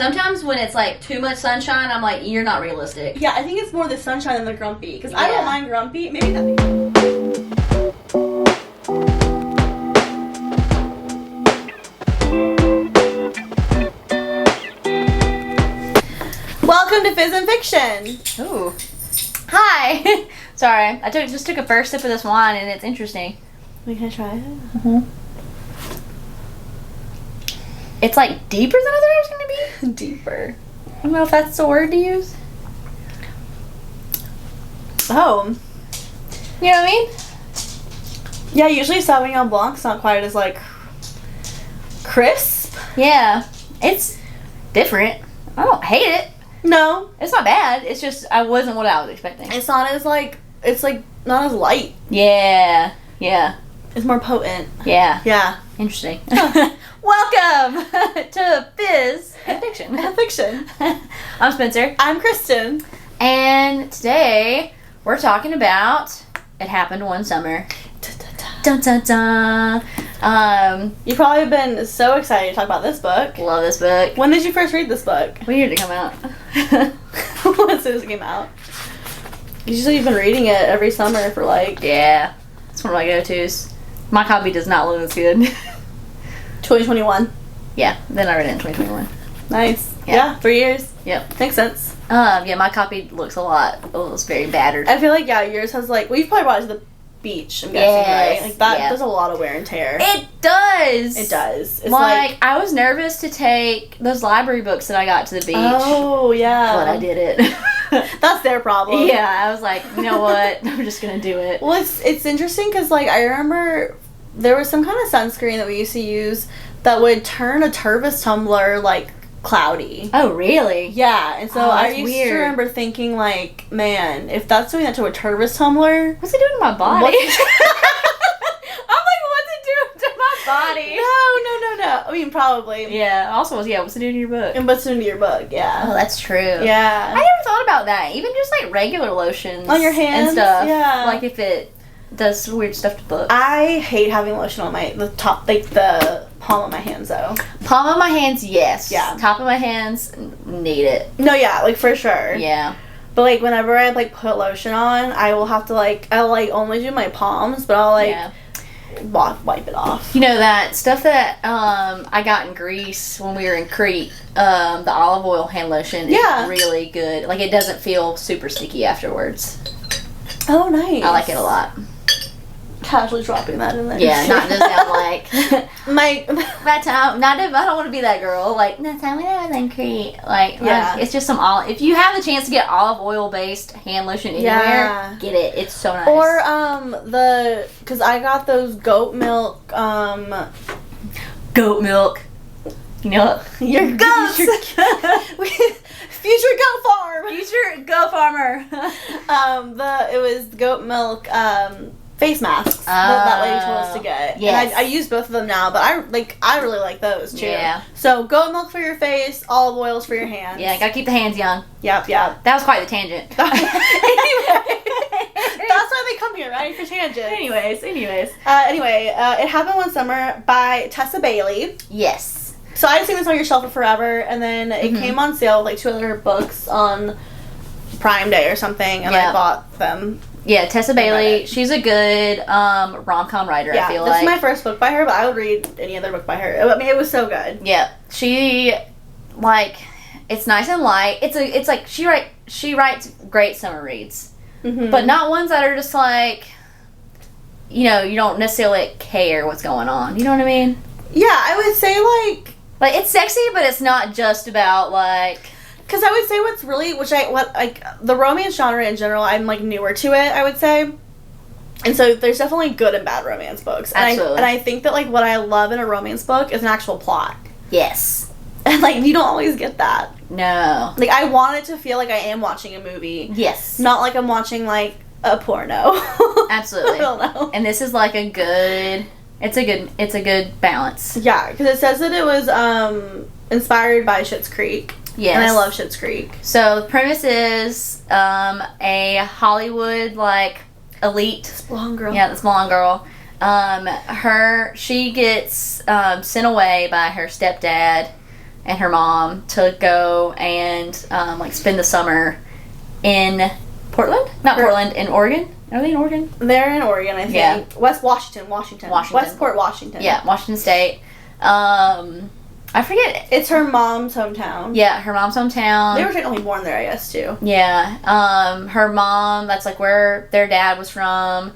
Sometimes when it's like too much sunshine, I'm like, you're not realistic. Yeah, I think it's more the sunshine than the grumpy. Because I Yeah. don't mind grumpy. Maybe that. Welcome to Fizz and Fiction. Ooh. Hi. Sorry, I just took a first sip of this wine and it's interesting. We can try it. Mm-hmm. It's like deeper than I thought it was going to be. Deeper. I don't know if that's the word to use. Oh. You know what I mean? Yeah, usually Sauvignon Blanc's not quite as, like, crisp. Yeah. It's different. I don't hate it. No. It's not bad. It's just, I wasn't what I was expecting. It's not as, like, it's, like, not as light. Yeah. Yeah. It's more potent. Yeah. Yeah. Interesting. Welcome to Fizz and Fiction. Fiction. I'm Spencer. I'm Kristen. And today we're talking about It Happened One Summer. Dun dun dun. You've probably been so excited to talk about this book. Love this book. When did you first read this book? When did it come out? As soon as it came out. Usually you've been reading it every summer for like... Yeah. It's one of my go-tos. My copy does not look as good. 2021. Yeah. Then I read it in 2021. Nice. Yeah. Yeah, 3 years. Yep. Makes sense. Yeah, my copy looks a lot. Oh, it's very battered. I feel like, yeah, yours has like... Well, you've probably brought it to the beach, I'm guessing, Yes, right? Like, that yeah. does a lot of wear and tear. It does. It does. It's like, I was nervous to take those library books that I got to the beach. Oh, yeah. But I did it. That's their problem. Yeah, I was like, you know what? I'm just going to do it. Well, it's interesting because, like, I remember there was some kind of sunscreen that we used to use that would turn a Tervis tumbler, like, cloudy. Oh, really? Yeah, and so Oh, I that's used to weird. remember thinking, like, man, if that's doing that to a Tervis tumbler... What's it doing to my body? What- I'm like, what's it doing to my body? No. I mean, probably. Yeah, also, what's it doing to your book? And what's into your book, yeah. Oh, that's true. Yeah. I never thought about that. Even just, like, regular lotions. On your hands? And stuff. Yeah. Like, if it does weird stuff to books. I hate having lotion on the palm of my hands, though. Palm of my hands, yes. Yeah. Top of my hands, need it. No, yeah, like, for sure. Yeah. But, like, whenever I, like, put lotion on, I will have to, like, I'll, like, only do my palms, but I'll, like, wipe it off. You know, that stuff that I got in Greece when we were in Crete, the olive oil hand lotion is really good. Like, it doesn't feel super sticky afterwards. Oh, nice. I like it a lot. Casually dropping that in there. Yeah, not to sound like that time. I don't want to be that girl. Like, that time when I was in Crete. Like, yeah. It's just some olive. If you have the chance to get olive oil based hand lotion anywhere, get it. It's so nice. Or because I got those goat milk. Goat milk. You know, Your goats. Future goat farm. Future goat farmer. It was goat milk face masks that lady told us to get. Yes. And I use both of them now, but I really like those too. Yeah. So goat milk for your face, olive oils for your hands. Yeah, gotta keep the hands young. Yep. That was quite the tangent. Anyway, that's why they come here, right? For tangents. Anyways. It Happened One Summer by Tessa Bailey. Yes. So I'd seen this on your shelf for forever, and then it came on sale with, like, 2 other books on Prime Day or something, and I bought them. Yeah, Tessa Bailey, she's a good rom-com writer, I feel like. This is my first book by her, but I would read any other book by her. I mean, it was so good. Yeah. She, like, it's nice and light. It's like, she writes great summer reads. Mm-hmm. But not ones that are just like, you know, you don't necessarily care what's going on. You know what I mean? Yeah, I would say, like, it's sexy, but it's not just about, like... Because I would say the romance genre in general, I'm, like, newer to it, I would say. And so there's definitely good and bad romance books. Absolutely. And I think that, like, what I love in a romance book is an actual plot. Yes. And, like, you don't always get that. No. Like, I want it to feel like I am watching a movie. Yes. Not like I'm watching, like, a porno. Absolutely. I don't know. And this is, like, a good... It's a good balance. Yeah, because it says that it was inspired by Schitt's Creek. Yes. And I love Schitt's Creek. So the premise is a Hollywood, like, elite... This blonde girl. Yeah, this blonde girl. She gets sent away by her stepdad and her mom to go and like spend the summer in Portland? Not Portland, in Oregon. Are they in Oregon? They're in Oregon, I think. Yeah. Washington. Westport, Washington. Yeah, Washington State. I forget. It's her mom's hometown. Yeah, her mom's hometown. They were technically born there, I guess, too. Yeah. Her mom, that's like where their dad was from.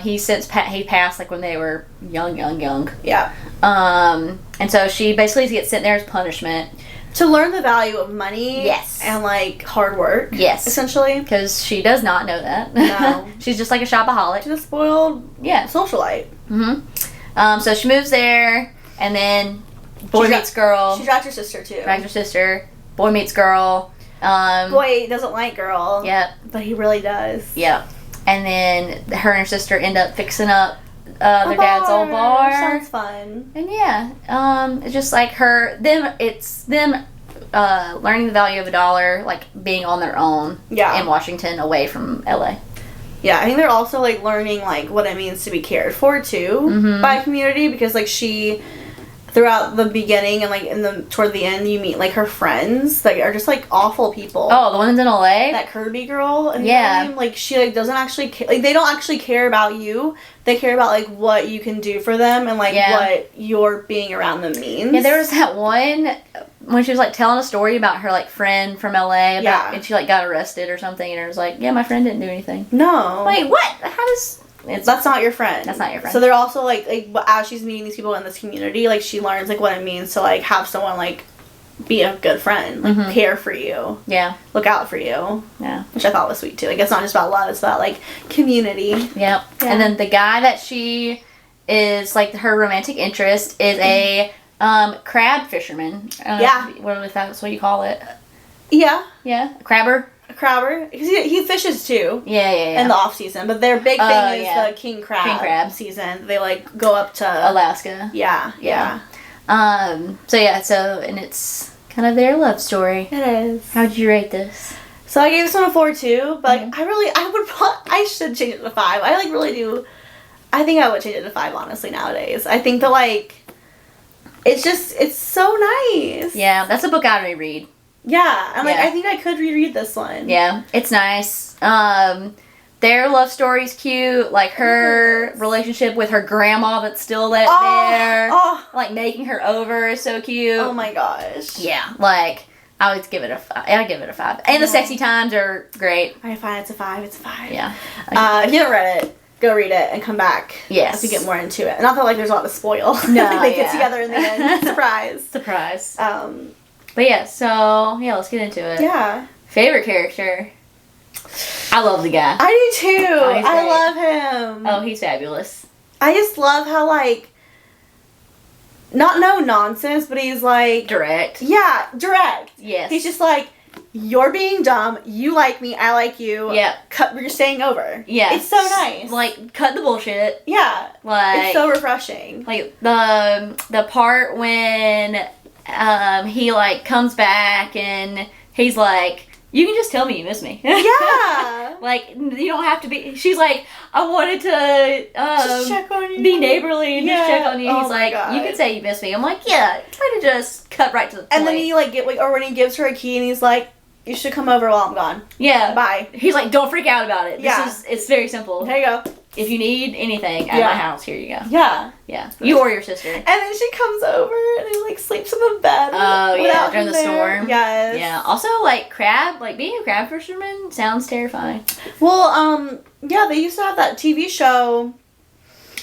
He passed like when they were young. Yeah. And so she basically gets sent there as punishment. To learn the value of money. Yes. And, like, hard work. Yes. Essentially. Because she does not know that. No. She's just like a shopaholic. She's a spoiled socialite. Mm-hmm. So she moves there, and then boy meets girl. She drags her sister, too. Drags her sister. Boy meets girl. Boy doesn't like girl. Yep. But he really does. Yep. And then her and her sister end up fixing up their dad's old bar. Sounds fun. And it's just like it's them learning the value of a dollar, like being on their own in Washington, away from LA. Yeah, I think they're also like learning like what it means to be cared for too by a community, because like she, throughout the beginning and like toward the end, you meet like her friends that are just like awful people. Oh, the ones in LA? That Kirby girl. And you know what I mean? Like she like doesn't actually like they don't actually care about you. They care about like what you can do for them and like what your being around them means. Yeah, there was that one when she was like telling a story about her like friend from LA and she like got arrested or something, and it was like, yeah, my friend didn't do anything. No. Like what? How does that's not your friend. That's not your friend. So they're also like as she's meeting these people in this community, like she learns like what it means to like have someone like be a good friend, like care for you. Yeah. Look out for you. Yeah. Which I thought was sweet too. Like it's not just about love, it's about like community. Yep. Yeah. And then the guy that she is like her romantic interest is a crab fisherman. If that's what you call it. Yeah. Yeah. A crabber. A crabber. Because he fishes too. Yeah. In the off season. But their big thing is the king crab season. They like go up to Alaska. Yeah. And it's kind of their love story. It is. How'd you rate this? So I gave this one a 4 too, but I should change it to 5. I like really do. I think I would change it to 5 honestly nowadays. I think that like it's so nice. Yeah, that's a book I'd reread. Yeah, and like I think I could reread this one. Yeah, it's nice. Their love story's cute. Like her relationship with her grandma that's still there. Like making her over is so cute. Oh my gosh. Yeah, like I would give it a 5. I'd give it a 5. And the sexy times are great. Alright, fine. It's a 5. It's a 5. Yeah. If you haven't read it, go read it and come back. Yes. As we get more into it. Not that like there's a lot to spoil. No. They get together in the end. Surprise. But yeah, so let's get into it. Yeah. Favorite character? I love the guy. I do too. Oh, I love him. Oh, he's fabulous. I just love how like not no nonsense, but he's like direct. Yeah, direct. Yes. He's just like, you're being dumb. You like me. I like you. Yeah. You're staying over. Yeah. It's so nice. Like, cut the bullshit. Yeah. Like, it's so refreshing. Like the part when he like comes back and he's like, you can just tell me you miss me. Yeah. Like, you don't have to be. She's like, I wanted to just check on you. Be neighborly and just check on you. Oh, he's like, you can say you miss me. I'm like, yeah, try to just cut right to the point. And then he like or when he gives her a key and he's like, you should come over while I'm gone. Yeah. Bye. He's like, don't freak out about it. It's very simple. There you go. If you need anything at my house, here you go. Yeah. Yeah. You or your sister. And then she comes over and he like sleeps in the bed. Oh yeah, during the storm. Yes. Yeah. Also like being a crab fisherman sounds terrifying. Well, yeah, they used to have that TV show.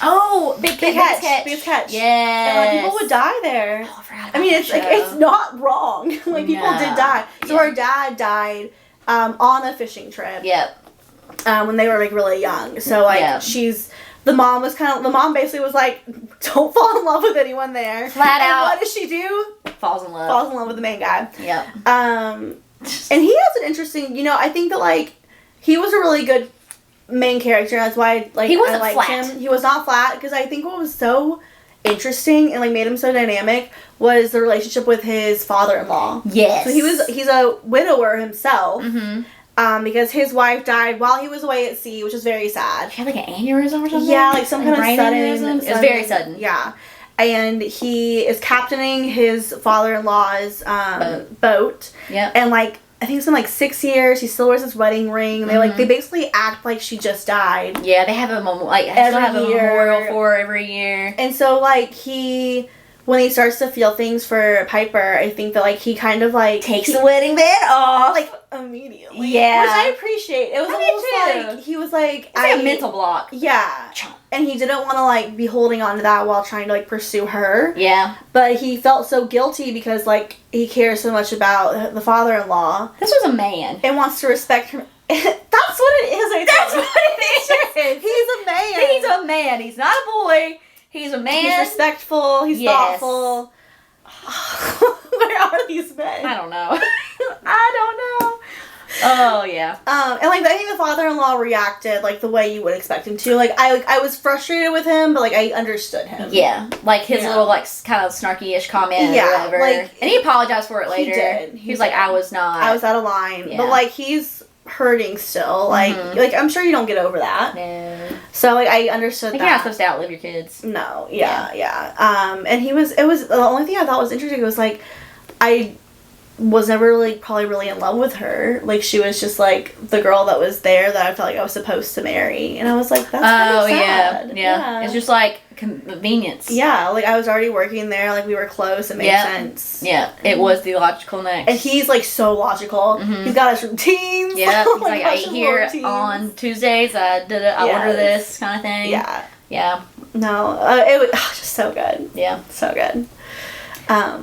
Oh, Big Catch. Big Catch. Yeah. And people would die there. Oh, I forgot about I mean, it's like it's not wrong. Like people did die. So our dad died on a fishing trip. Yep. When they were like really young. So like the mom basically was like, don't fall in love with anyone there. Flat out. What does she do? Falls in love with the main guy. Yep. And he has an interesting, I think that like he was a really good main character. That's why he wasn't I liked flat. him. He was not flat, because I think what was so interesting and like made him so dynamic was the relationship with his father-in-law. Yes. So he's a widower himself. Mm-hmm. Because his wife died while he was away at sea, which is very sad. He had like an aneurysm or something? Yeah, like some kind of sudden. It was very sudden. Yeah. and he is captaining his father-in-law's boat. Yep. And like I think it's been like 6 years. He still wears his wedding ring. They basically act like she just died. Yeah, they have a memorial for her every year. And so like when he starts to feel things for Piper, I think that like he kind of like takes the wedding band off like immediately. Yeah, which I appreciate. It was almost like he was like a mental block. Yeah, and he didn't want to like be holding on to that while trying to like pursue her. Yeah, but he felt so guilty because like he cares so much about the father-in-law. This was a man and wants to respect him. That's what it is. That's what it is. He's a man. He's a man. He's not a boy. He's a man. He's respectful. He's thoughtful. Where are these men? I don't know. I don't know. Oh yeah. And like I think the father-in-law reacted like the way you would expect him to. Like I was frustrated with him, but like I understood him. Yeah, like his little like kind of snarky-ish comment or whatever. Like, and he apologized for it later. He did. He was like, I was out of line. Yeah. But like he's hurting still. Like I'm sure you don't get over that. No. So like I understood that. You're not supposed to outlive your kids. No. Yeah. And it was the only thing I thought was interesting was like I was never like probably really in love with her. Like she was just like the girl that was there that I felt like I was supposed to marry, and I was like, that's kind of sad. Yeah. It's just like convenience. Yeah, like I was already working there. Like we were close. It made sense. Yeah, it was the logical next. And he's like so logical. He's got his routines. Yeah, he's like I eat here on Tuesdays. I order this kind of thing. Yeah. No, it was just so good. Yeah, so good.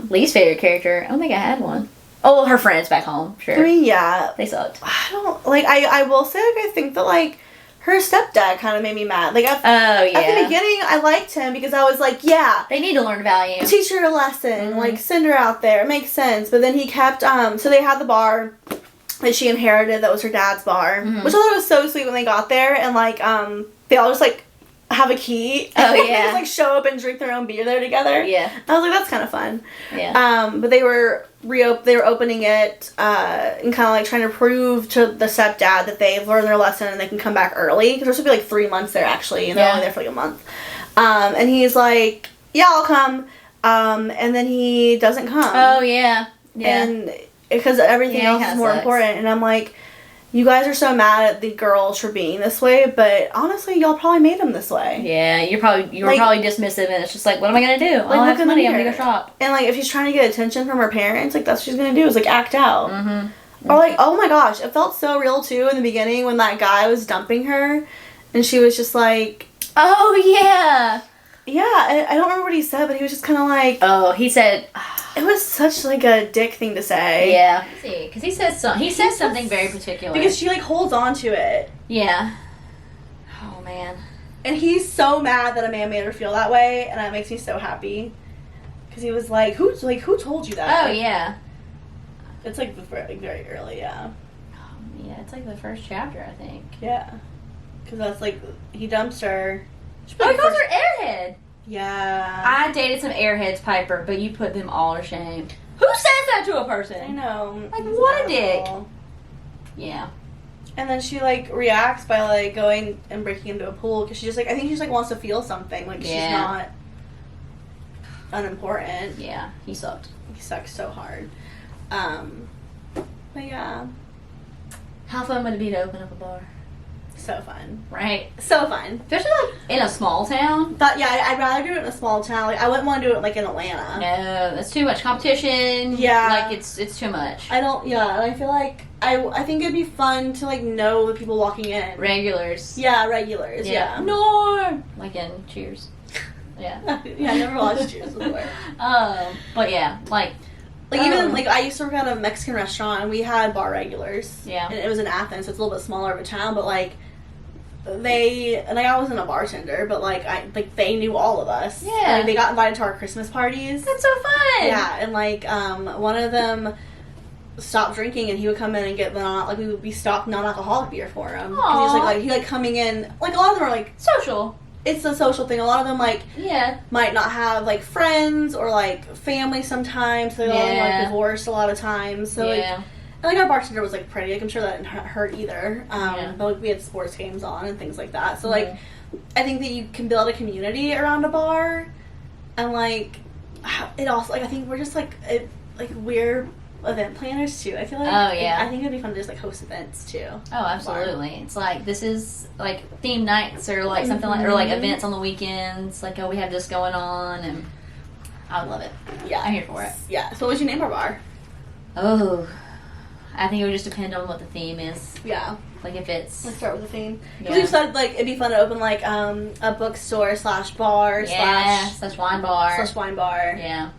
Least favorite character. I don't think I had one. Oh, well, her friends back home. Sure. I mean, yeah. They sucked. I don't, like, I will say, like, I think that, like, her stepdad kind of made me mad. Like, at the beginning, I liked him because I was like, yeah. They need to learn value. Teach her a lesson. Like, send her out there. It makes sense. But then he kept, so they had the bar that she inherited that was her dad's bar. Which I thought was so sweet when they got there. And, like, they all just, like, have a key. Oh, yeah. They just, like, show up and drink their own beer there together. Yeah. I was like, that's kind of fun. Yeah. But they were opening it and kind of like trying to prove to the stepdad that they've learned their lesson and they can come back early because they're supposed to be like 3 months there actually, and they're only there for like a month. And he's like, yeah, I'll come. And then he doesn't come. Oh yeah. And because everything else is more important, and I'm like, you guys are so mad at the girls for being this way, but honestly, y'all probably made them this way. Yeah, you were probably dismissive, and it's just like, what am I gonna do? I don't have money. I'm gonna go shop. And like, if she's trying to get attention from her parents, like that's what she's gonna do is like act out. Or like, oh my gosh, it felt so real too in the beginning when that guy was dumping her, and she was just like, oh yeah. Yeah, I don't remember what he said, but he was just kind of like... Oh, he said... It was such, like, a dick thing to say. Yeah. Because he says something very particular. Because she, like, holds on to it. Yeah. Oh, man. And he's so mad that a man made her feel that way, and that makes me so happy. Because he was like, who told you that? Oh, yeah. It's, like, very early, yeah. Yeah, it's, like, the first chapter, I think. Yeah. Because that's, like, he dumps her... Oh, he calls her airhead. Yeah. I dated some airheads, Piper, but you put them all to shame. Who says that to a person? I know. Like, what a dick. Yeah. And then she, like, reacts by, like, going and breaking into a pool, because she just, like, I think she just, like, wants to feel something. Like, she's not unimportant. Yeah, he sucked. He sucks so hard. But, yeah. How fun would it be to open up a bar? So fun. Right? So fun. Especially, like, in a small town. But, yeah, I'd rather do it in a small town. Like, I wouldn't want to do it, like, in Atlanta. No, that's too much competition. Yeah. Like, it's too much. I feel like, I think it'd be fun to, like, know the people walking in. Regulars. Yeah, regulars, yeah. Norm! Like in Cheers. Yeah. Yeah, I never watched Cheers before. But, yeah, like... Like, even, like, I used to work at a Mexican restaurant, and we had bar regulars. Yeah. And it was in Athens, so it's a little bit smaller of a town, but, like, I wasn't a bartender, but, like, they knew all of us. Yeah. Like, they got invited to our Christmas parties. That's so fun! Yeah, and, like, one of them stopped drinking, and he would come in and get we stopped non-alcoholic beer for him. Because he coming in, like, a lot of them are, like... Social. It's a social thing. A lot of them, like, might not have, like, friends or, like, family sometimes. They're all, like, divorced a lot of times. So, like, and, like, our bartender was, like, pretty. Like, I'm sure that didn't hurt either. But, like, we had sports games on and things like that. So, like, I think that you can build a community around a bar And like it also like I think we're just like we're event planners too. I feel like I think it'd be fun to just like host events too. Oh, absolutely. It's like this is like theme nights or like something like or like events on the weekends. Like we have this going on, and I would love it. Yeah, I'm here for it. Yeah. So what would you name our bar? Oh, I think it would just depend on what the theme is. Yeah. Like if it's... Let's start with the theme. Because you said like it'd be fun to open like a bookstore / bar slash wine bar. Yeah.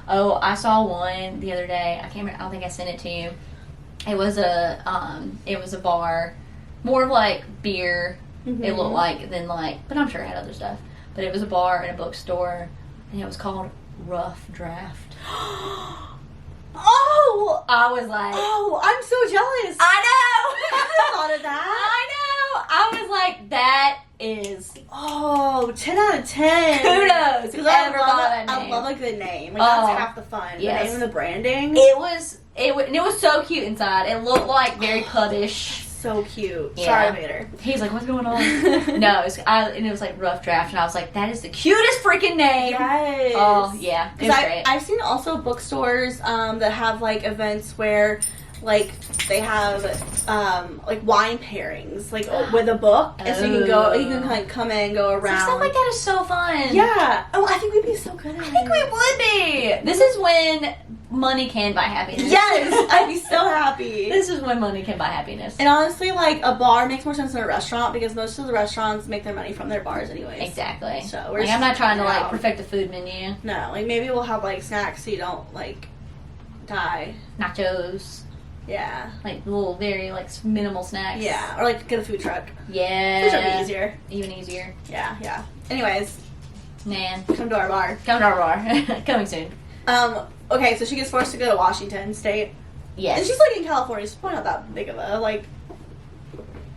Oh, I saw one the other day. I can't remember. I don't think I sent it to you. It was a bar, more of like beer. Mm-hmm. It looked like than like, but I'm sure it had other stuff. But it was a bar and a bookstore, and it was called Rough Draft. Oh! I was like... Oh, I'm so jealous. I know! I thought of that. I know! I was like, that is... Oh, 10 out of 10. Kudos! Because I love a good name. Like, that's half the fun. Yes. The name and the branding. It was so cute inside. It looked like very pubbish. So cute. Yeah. Sorry, Vader. He's like, what's going on? No, it was like Rough Draft, and I was like, that is the cutest freaking name. Yes. Oh, yeah. It was great. I've seen also bookstores that have like events where like they have like wine pairings like with a book, and so you can like come in, go around. Stuff like that is so fun. Yeah. Oh, I think we'd be so good at it. I think we would be. This is when money can buy happiness. Yes, I'd be so happy. This is when money can buy happiness. And honestly, like a bar makes more sense than a restaurant because most of the restaurants make their money from their bars anyways. Exactly. So we're I'm not trying to like perfect a food menu. No, like maybe we'll have like snacks so you don't like die. Nachos. Yeah. Like little very like minimal snacks. Yeah. Or like get a food truck. Yeah. Food truck would be easier. Even easier. Yeah. Anyways. Man. Come to our bar. Coming soon. Okay, so she gets forced to go to Washington State. Yes. And she's like in California, so it's probably not that big of a like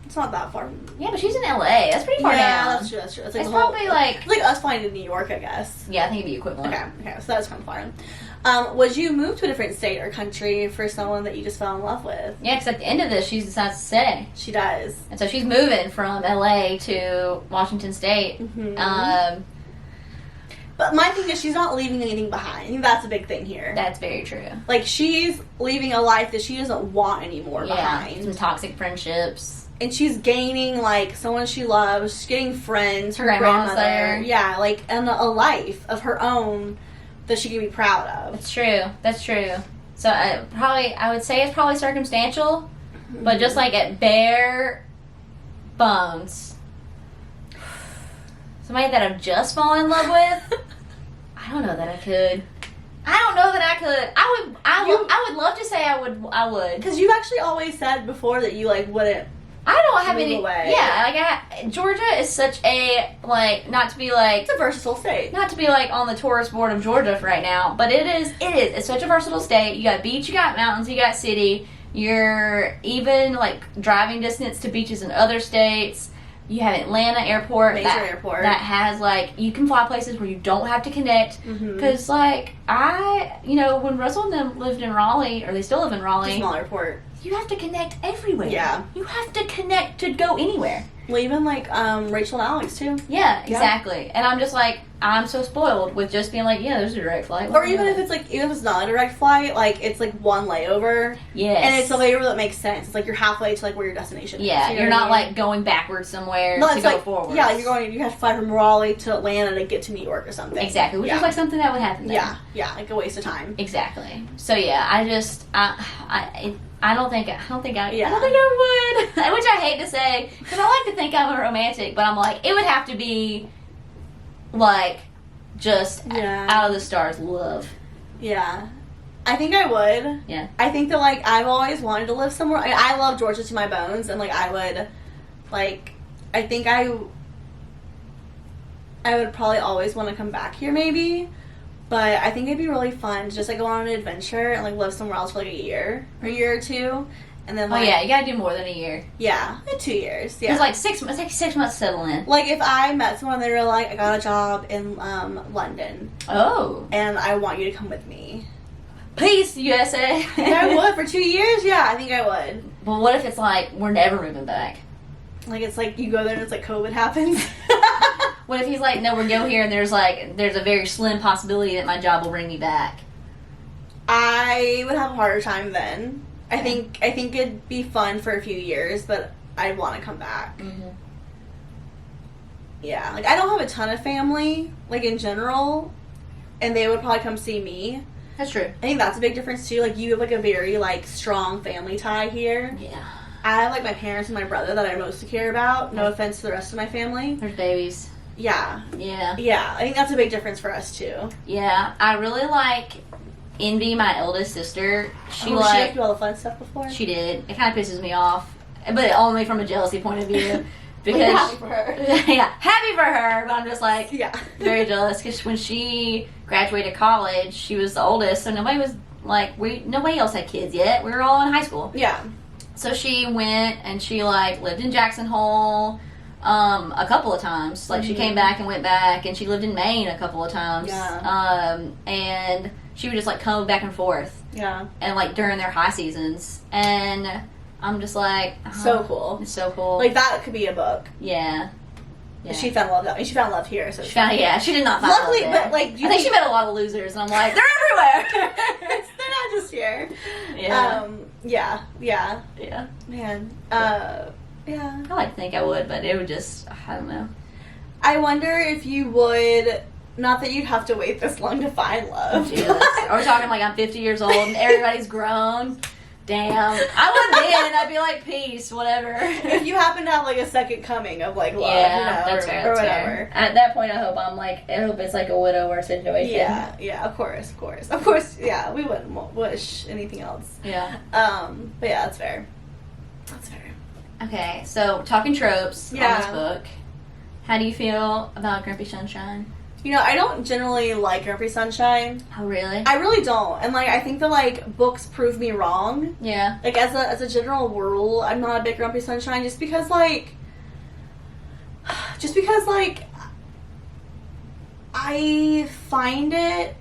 it's not that far. Yeah, but she's in LA. That's pretty far down. Yeah, that's true. It's like probably like us flying to New York, I guess. Yeah, I think it'd be equivalent. Okay, so that's kind of far. Would you move to a different state or country for someone that you just fell in love with? Yeah, because at the end of this, she decides to stay. She does. And so she's moving from LA to Washington State. Mm-hmm. But my thing is she's not leaving anything behind. I think that's a big thing here. That's very true. Like, she's leaving a life that she doesn't want anymore behind. Some toxic friendships. And she's gaining, like, someone she loves. She's getting friends. Her grandmother. There. Yeah, like, and a life of her own that she can be proud of. That's true. So, I would say it's probably circumstantial. Mm-hmm. But just, like, at bare bones... Somebody that I've just fallen in love with, I don't know that I could. I would love to say I would. Because you've actually always said before that you, like, wouldn't. I don't have any. Away. Yeah, like, Georgia is such a, like, not to be, like. It's a versatile state. Not to be, like, on the tourist board of Georgia for right now, but it is. It's such a versatile state. You got beach, you got mountains, you got city. You're even, like, driving distance to beaches in other states. You have Atlanta airport. Major airport. That has, like, you can fly places where you don't have to connect. Because, like, when Russell and them lived in Raleigh, or they still live in Raleigh. It's a small airport. You have to connect everywhere. Yeah. You have to connect to go anywhere. Well, even, like, Rachel and Alex, too. Yeah, exactly. And I'm just, like, I'm so spoiled with just being like, yeah, there's a direct flight. Or even if it's not a direct flight, like, it's, like, one layover. Yes. And it's a layover that makes sense. It's, like, you're halfway to, like, where your destination is. Yeah, you're not, like, going backwards somewhere to go forward. Yeah, you have to fly from Raleigh to Atlanta to get to New York or something. Exactly, which is, like, something that would happen there. Yeah, like a waste of time. Exactly. So, yeah, I don't think I would. Which I hate to say, because I like to think I'm a romantic, but I'm like, it would have to be, like, just out of the stars love. Yeah. I think I would. Yeah. I think that, like, I've always wanted to live somewhere. I love Georgia to my bones, and, like, I would, like, I think I would probably always want to come back here, maybe. But I think it'd be really fun to just, like, go on an adventure and, like, live somewhere else for, like, a year or two. And then, like... Oh, yeah, you gotta do more than a year. Yeah, 2 years, yeah. It's like 6 months, it's like 6 months to settle in. Like, if I met someone, they were like, I got a job in, London. Oh. And I want you to come with me. Please, USA. I think I would. For 2 years, yeah, I think I would. But what if it's like, we're never moving back? Like, it's like, you go there and it's like COVID happens. What if he's like, no, we'll go here, and there's a very slim possibility that my job will bring me back? I would have a harder time then. I think it'd be fun for a few years, but I'd want to come back. Mm-hmm. Yeah, like I don't have a ton of family, like in general, and they would probably come see me. That's true. I think that's a big difference too. Like you have like a very like strong family tie here. Yeah. I have like my parents and my brother that I mostly care about. No offense to the rest of my family. There's babies. Yeah. Yeah. Yeah, I think that's a big difference for us too. Yeah, I really envy my eldest sister. She did she do all the fun stuff before? She did. It kind of pisses me off, but only from a jealousy point of view. Because happy for her. Yeah, happy for her, but I'm just very jealous because when she graduated college, she was the oldest, so nobody else had kids yet. We were all in high school. Yeah. So she went and she lived in Jackson Hole a couple of times. She came back and went back, and she lived in Maine a couple of times. Yeah. And she would just come back and forth. Yeah. And during their high seasons, and I'm just so cool. It's so cool. That could be a book. Yeah. Yeah. She found love. She found love here. So she did not find love there. But I think she met a lot of losers, and I'm like, they're everywhere. They're not just here. Yeah. Yeah. Man. Yeah. I like to think I would, but it would just, I don't know. I wonder if you would. Not that you'd have to wait this long to find love. Are we talking I'm 50 years old and everybody's grown? Damn. I would then. I'd be like, peace, whatever. If you happen to have a second coming of love, that's fair, or that's whatever. Fair. At that point, I hope it's a widower situation. Yeah, of course. Yeah, we wouldn't wish anything else. Yeah. But yeah, that's fair. Okay, so talking tropes on this book. How do you feel about Grumpy Sunshine? I don't generally like Grumpy Sunshine. Oh, really? I really don't. And, I think that, books prove me wrong. Yeah. As a general rule, I'm not a big Grumpy Sunshine just because, I find it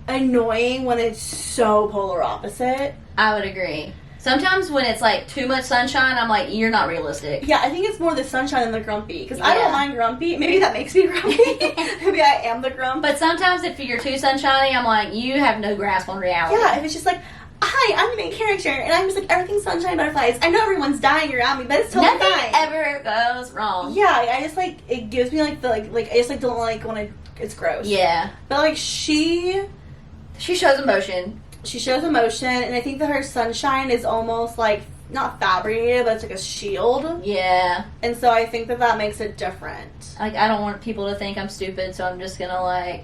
annoying when it's so polar opposite. I would agree. Sometimes when it's too much sunshine, I'm like, you're not realistic. Yeah, I think it's more the sunshine than the grumpy. Because I don't mind grumpy. Maybe that makes me grumpy. Maybe I am the grump. But sometimes if you're too sunshiny, I'm like, you have no grasp on reality. Yeah, if it's just hi, I'm the main character, and I'm just everything's sunshine butterflies. I know everyone's dying around me, but it's totally Nothing fine. ever goes wrong. Yeah, I just it gives me I just don't like when it's gross. Yeah. But she shows emotion. She shows emotion, and I think that her sunshine is almost not fabricated, but it's a shield. Yeah. And so I think that makes it different. I don't want people to think I'm stupid, so I'm just gonna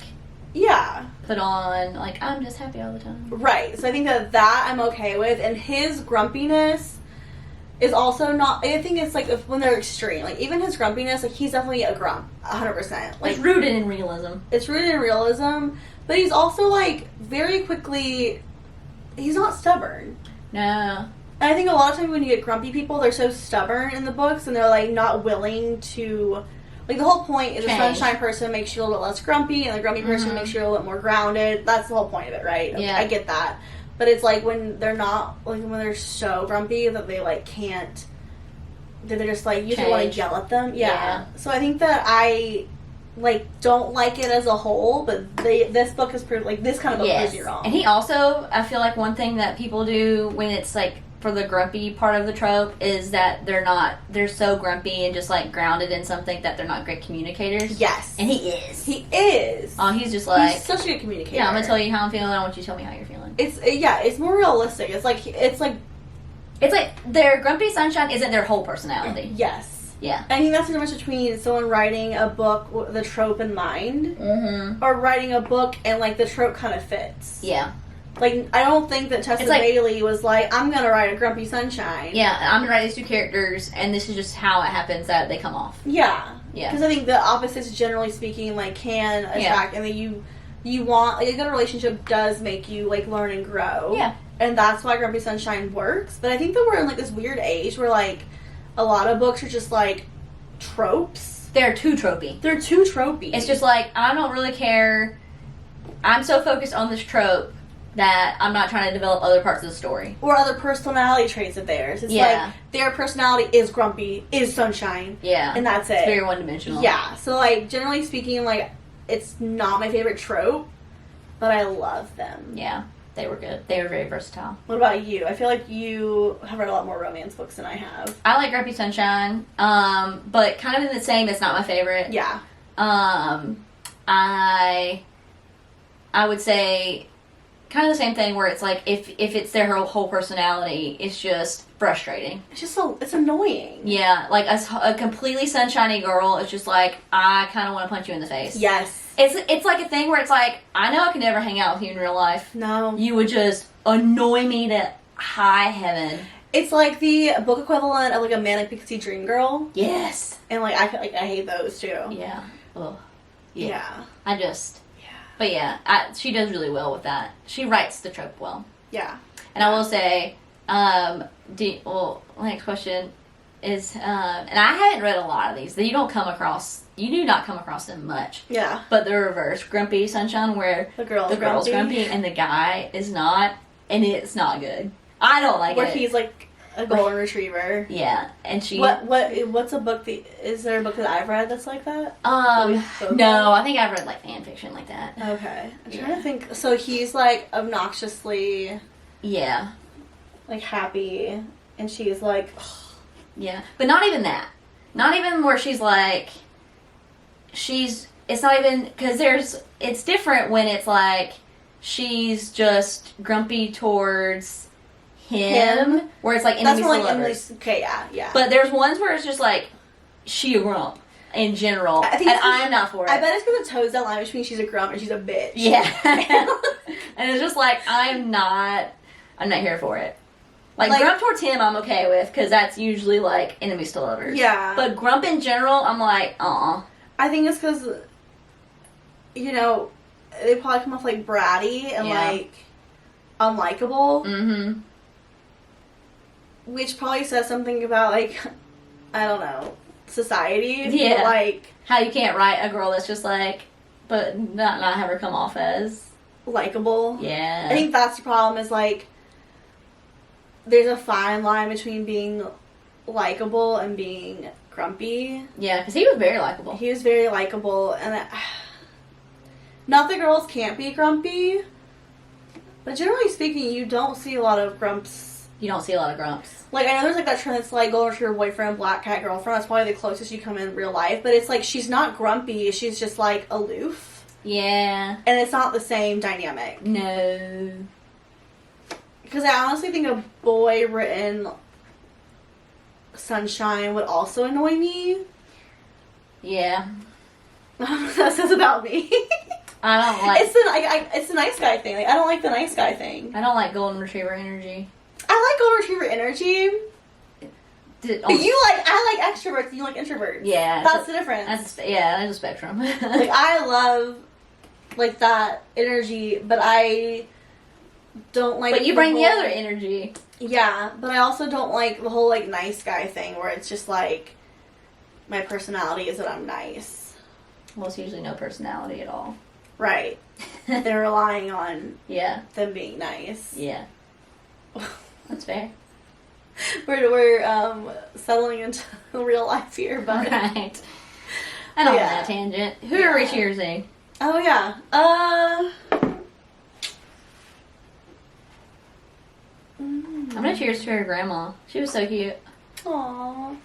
put on I'm just happy all the time. Right. So I think that I'm okay with, and his grumpiness is also not. I think it's when they're extreme. Even his grumpiness, he's definitely a grump, 100%. It's rooted in realism. It's rooted in realism, but he's also very quickly. He's not stubborn. No. And I think a lot of times when you get grumpy people, they're so stubborn in the books, and they're not willing to. The whole point is the sunshine person makes you a little bit less grumpy, and the grumpy person makes you a little bit more grounded. That's the whole point of it, right? Okay, yeah. I get that. But it's when they're not, when they're so grumpy that they can't, that they're just you just want to yell at them. Yeah. So I think that I, don't like it as a whole, but this book has proved, this kind of book proves you wrong. And he also, I feel one thing that people do when it's for the grumpy part of the trope is that they're so grumpy and just grounded in something that they're not great communicators. Yes. And he is. He is. Oh, he's just he's such a good communicator. Yeah, I'm gonna tell you how I'm feeling, I want you to tell me how you're feeling. It's more realistic. It's their grumpy sunshine isn't their whole personality. Yes. Yeah. I think that's the difference between someone writing a book with the trope in mind or writing a book and the trope kind of fits. Yeah. I don't think that Tessa Bailey was I'm going to write a Grumpy Sunshine. Yeah, I'm going to write these two characters, and this is just how it happens that they come off. Yeah. Yeah. Because I think the opposites, generally speaking, can attract, and then you want, a good relationship does make you, learn and grow. Yeah. And that's why Grumpy Sunshine works. But I think that we're in, this weird age where, a lot of books are just, tropes. They're too tropey. They're too tropey. It's just I don't really care. I'm so focused on this trope. that I'm not trying to develop other parts of the story. Or other personality traits of theirs. It's like, their personality is grumpy, is sunshine. Yeah. And that's it. It's very one-dimensional. Yeah. So, like, generally speaking, like, it's not my favorite trope, but I love them. Yeah. They were good. They were very versatile. What about you? I feel like you have read a lot more romance books than I have. I like Grumpy Sunshine, but kind of in the same, it's not my favorite. Yeah. I would say kind of the same thing where it's like if it's their whole personality, it's just frustrating. It's just it's annoying. Yeah, like a completely sunshiny girl is just like, I kind of want to punch you in the face. Yes. It's like a thing where it's like, I know I could never hang out with you in real life. No. You would just annoy me to high heaven. It's like the book equivalent of like a Manic Pixie Dream Girl. Yes. And like I hate those too. Yeah. Ugh. Yeah. But yeah, she does really well with that. She writes the trope well. Yeah. And I will say, my next question is, and I haven't read a lot of these. You do not come across them much. Yeah. But the reverse, Grumpy Sunshine, where the girl's grumpy and the guy is not, and it's not good. I don't like it. Where he's like a golden retriever. Yeah, and she. What's a book is there a book that I've read that's like that? No, I think I've read like fan fiction like that. Okay, I'm trying to think. So he's like obnoxiously. Yeah. Like happy, and she's like. Ugh. Yeah, but not even that. Not even where she's like. It's not even because it's different when it's like she's just grumpy towards him. Where it's like enemies to lovers. Okay, yeah. But there's ones where it's just like she a grump in general, and I'm not for it. I bet it's because it toes that line between she's a grump and she's a bitch. Yeah, and it's just like I'm not here for it. Like grump towards him, I'm okay with because that's usually like enemies to lovers. Yeah, but grump in general, I'm like, I think it's because, they probably come off like bratty and like unlikable. Mm-hmm. Which probably says something about like, I don't know, society. Yeah. Like how you can't write a girl that's just like, but not have her come off as likable. Yeah. I think that's the problem is like, there's a fine line between being likable and being grumpy. Yeah, because he was very likable. He was very likable, and not that girls can't be grumpy, but generally speaking, you don't see a lot of grumps. You don't see a lot of grumps. Like, I know there's like that trend that's like golden retriever boyfriend, black cat girlfriend. That's probably the closest you come in real life, but it's like she's not grumpy. She's just like aloof. Yeah. And it's not the same dynamic. No. Because I honestly think a boy written Sunshine would also annoy me. Yeah. That says about me. I don't like... It's the nice guy thing. Like, I don't like the nice guy thing. I don't like golden retriever energy. I like golden retriever energy. I like extroverts and you like introverts. Yeah. That's the difference. There's a spectrum. Like, I love, like, that energy, but I don't like... But you bring the other energy. Yeah, but I also don't like the whole, like, nice guy thing where it's just, like, my personality is that I'm nice. Well, it's usually no personality at all. Right. They're relying on them being nice. Yeah. That's fair. We're settling into real life here, but... Right. I don't want that tangent. Who are we cheersing? Oh, yeah. I'm gonna cheers to her grandma. She was so cute. Aww.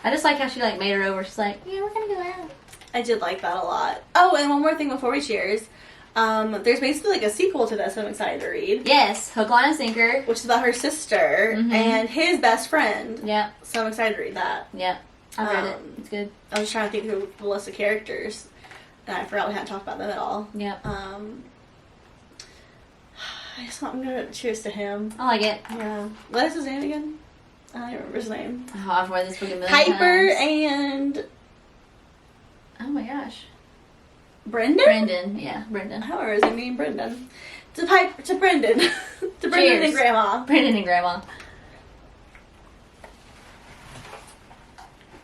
I just like how she like made her over. She's like, yeah, we're gonna go out. I did like that a lot. Oh, and one more thing before we cheers. There's basically like a sequel to this I'm excited to read. Yes, Hook, Line, and Sinker. Which is about her sister and his best friend. Yeah. So I'm excited to read that. Yeah. I read it. It's good. I was trying to think through the list of characters. And I forgot we hadn't talked about them at all. Yeah. I'm gonna cheers to him. I like it. Yeah. What is his name again? I don't remember his name. Oh, I've read this book a million Piper times. and... Oh my gosh. Brendan? Brendan, yeah, Brendan. How is his name? Brendan. To Brendan. To Brendan and Grandma. Brendan and Grandma.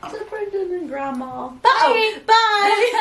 To Brendan and Grandma. Bye! Oh, bye!